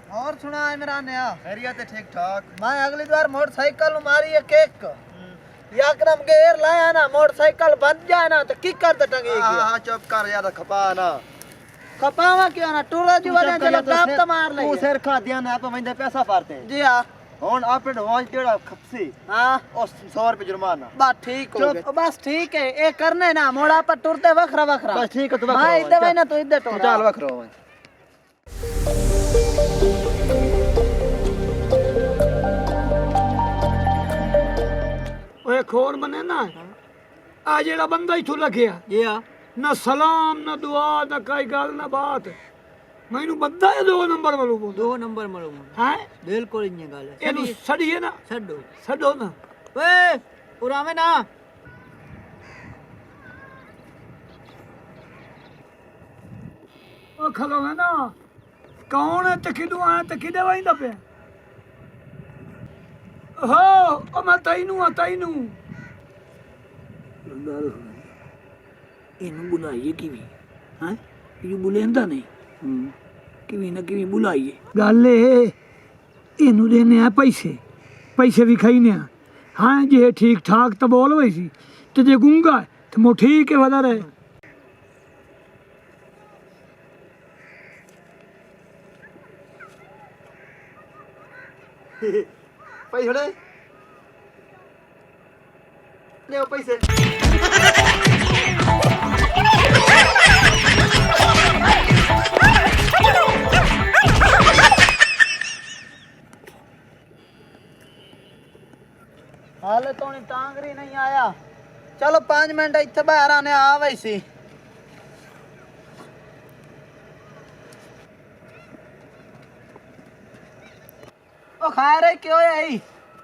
और सुना इमरान या खैरियत है ठीक ठाक। मैं अगली बार मोटरसाइकिल मारी है केक याकरम गेर लाया ना मोटरसाइकिल बंद जाए ना तो की कर दे टंगी हां चुप कर यार खपा ना खपावा क्यों ना टूरा जी वाले चलो दाब तो मार ले तू सिर खा दिया ना तो वंदे पैसा फारते जी हां हुन आपने एडवांस जेड़ा खपसी हां और 100 रुपए जुर्माना बस ठीक हो गया बस ठीक है ए करने ना मोड़ा पर टूरते वखरा वखरा बस ठीक है तू मैं इधर भाई ना तो इधर टूर चल वखरो ओए खोर बने ना आ जेड़ा बंदा इथों लग्या जी हां ना सलाम ना दुआ ना कोई गल ना बात मैनू बंदा है 2 नंबर वालों बोल 2 नंबर मालूम हैं बिल्कुल इन्ने गल है एनु सड़िए ना छड्डो छड्डो ना ओए उरावे ना ओ खलो है ना कौन है ते किदू आया ते किदे वइंदा पे हो ओ मैं तैनू ਇਹਨੂੰ ਬੁਲਾਈਏ ਕਿਵੇਂ ਹੈ ਇਹ ਬੁਲਾਉਂਦਾ ਨਹੀਂ ਕਿਵੇਂ ਨਾ ਕਿਵੇਂ ਬੁਲਾਈਏ ਗੱਲ ਇਹ ਇਹਨੂੰ ਦੇਣੇ ਆ ਪੈਸੇ ਵੀ ਖਾਈਨੇ ਆ ਹਾਂ ਜੇ ਠੀਕ ਠਾਕ ਤਾਂ ਬੋਲ ਹੋਈ ਸੀ ਤੇ ਜੇ ਗੁੰਗਾ ਤੇ ਮੋ ਠੀਕ ਹੈ ਵਦਾ ਰਹੇ पैसे ले ले पैसे हाले तो नहीं टांगरी नहीं आया चलो 5 मिनट इत्थे बाहर आने आ वही सी ओ खैर है क्यों आई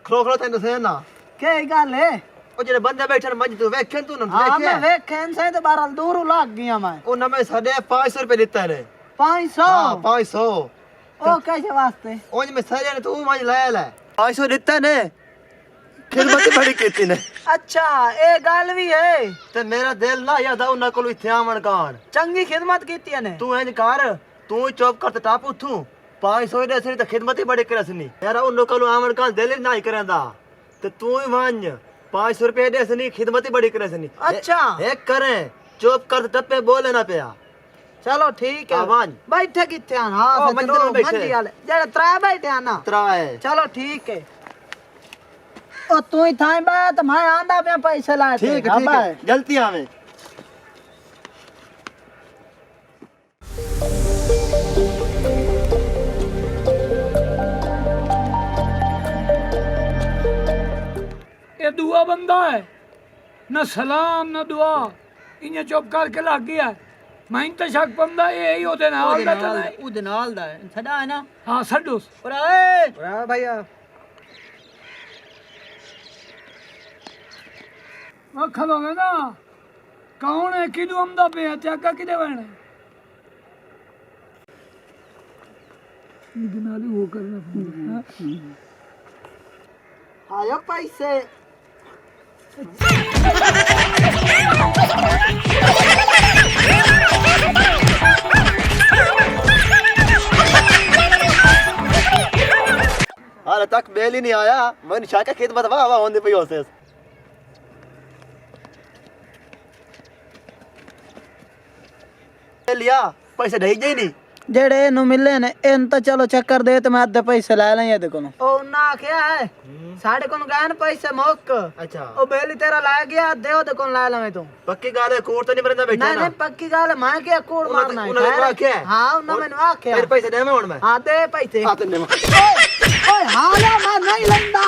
खलो खलो तेन दसे ना के गल है ओ जेड़े बंदे बैठे न मंज तू वेखे तू न हां देखे मैं वेखेन से तो बारल दूर लग गया मैं ओ न मैं साढ़े 500 रुपए लेता है 500 हां 500 ओ कैसे वास्ते ओज में सारे ने तू मंज लाया ले 500 लेता ने खिदमत बड़ी कीती ने अच्छा ए गल भी है ते मेरा दिल ना याद आ उना कोल इथे आवन कान चंगी खिदमत कीती ने तू इंज कर तू चुप कर ते टाप उठू 500 दे असनी ते खिदमत ही बड़ी करसनी यार उन कोल आवन कान दिल ना ही करंदा ते तू ही वन 500 रुपए दे असनी खिदमत ही बड़ी करसनी अच्छा एक करे चुप कर ते टप्पे बोले ना पिया चलो ठीक है आवाज बैठे किथे हैं हां मंदिर में बैठे जेड़ा त्रा बैठे हैं ना त्राए चलो ठीक है ओ तू ही थाई बात मैं आंदा पे पैसे लाए ठीक है जल्दी आवे ये दुआ बंदा है ना सलाम ना दुआ इन्हें चुप करके लग गया मैं तो शक पंदा यही होते नाल दा चला उदे नाल दा छड़ा है ना हां छड्डो ओए भैया आ खलो है ना कौन है किदू आंदा पे त्यागा किदे वण इदे नाल वो करना आयो पैसे हाल तक बेल ही नहीं आया मन शाका खिदमत वाह वाह होंदे पई होसे लिया पैसे ढई जाई नहीं जेड़े नु मिले ने इन तो चलो चक्कर दे तो मैं आधे पैसे ले लें ये कोन ओ ना क्या है साढ़े कोन गए न पैसे मोक अच्छा ओ बेली तेरा ला गया दे ओ कोन ला ले तू पक्की गाल है कोर्ट तो नहीं बरंदा बैठा नहीं नहीं पक्की गाल है मैं क्या कोड़ मारना है उन्होंने आख्या हां उन्होंने मैंने आख्या तेरे पैसे दे मैं हुन मैं हां दे पैसे हां तेने ओए हां मैं नहीं लेंदा